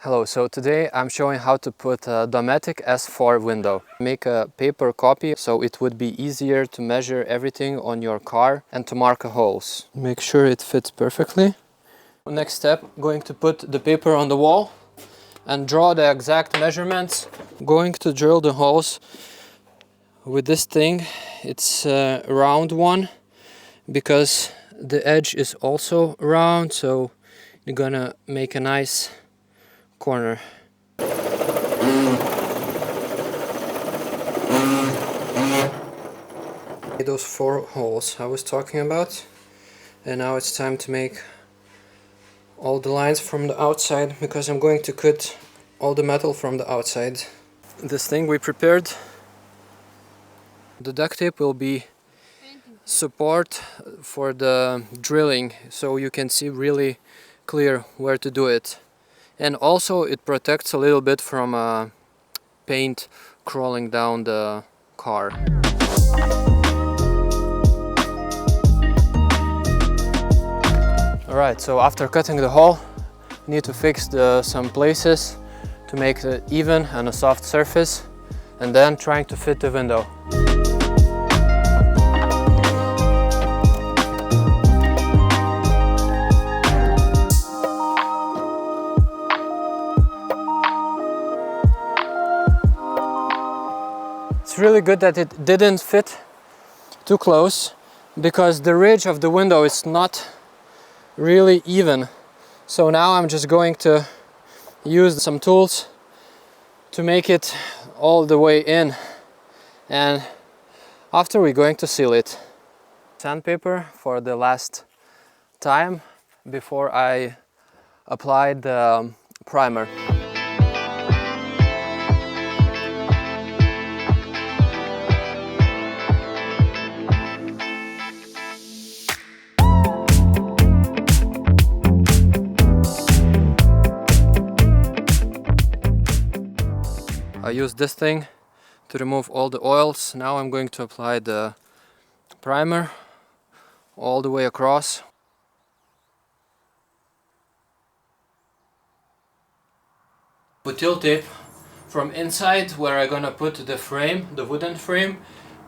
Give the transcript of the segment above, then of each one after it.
Hello, so today I'm showing how to put a Dometic S4 window. Make a paper copy so it would be easier to measure everything on your car and to mark holes. Make sure it fits perfectly. Next step, going to put the paper on the wall and draw the exact measurements. Going to drill the holes with this thing. It's a round one because the edge is also round, so you're gonna make a nice corner. Those 4 holes I was talking about, and now it's time to make all the lines from the outside because I'm going to cut all the metal from the outside. This thing we prepared, the duct tape will be support for the drilling, so you can see really clear where to do it. And also it protects a little bit from paint crawling down the car. Alright, so after cutting the hole, need to fix some places to make it even and a soft surface, and then trying to fit the window. It's really good that it didn't fit too close, because the ridge of the window is not really even. So now I'm just going to use some tools to make it all the way in, and after we're going to seal it. Sandpaper for the last time before I applied the primer. I use this thing to remove all the oils. Now I'm going to apply the primer all the way across. Butyl tape from inside, where I'm gonna put the frame, the wooden frame,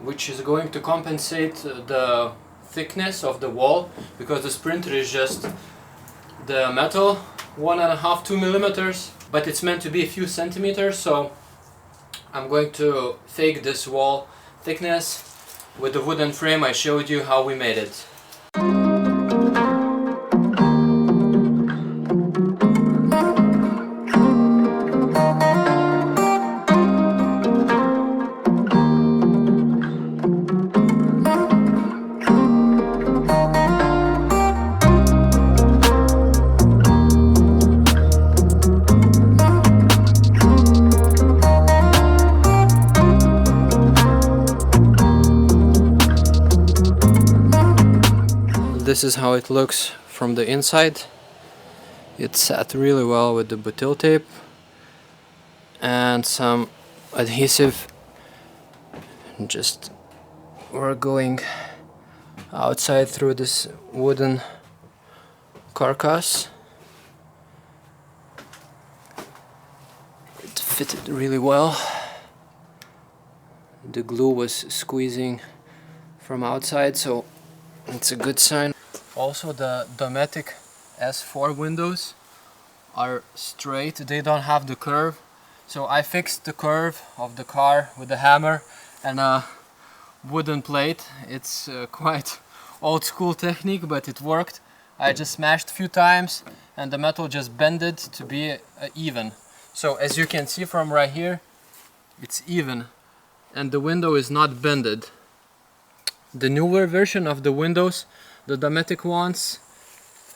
which is going to compensate the thickness of the wall, because the Sprinter is just the metal 1.5–2 millimeters, but it's meant to be a few centimeters, so I'm going to fake this wall thickness with the wooden frame. I showed you how we made it. This is how it looks from the inside. It sat really well with the butyl tape and some adhesive. Just we're going outside through this wooden carcass. It fitted really well. The glue was squeezing from outside, so it's a good sign. Also, the Dometic S4 windows are straight, they don't have the curve. So I fixed the curve of the car with a hammer and a wooden plate. It's quite old school technique, but it worked. I just smashed a few times and the metal just bended to be even. So as you can see from right here, it's even and the window is not bended. The newer version of the windows, the Dometic ones,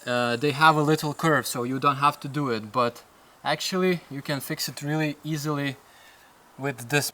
they have a little curve, so you don't have to do it, but actually you can fix it really easily with this.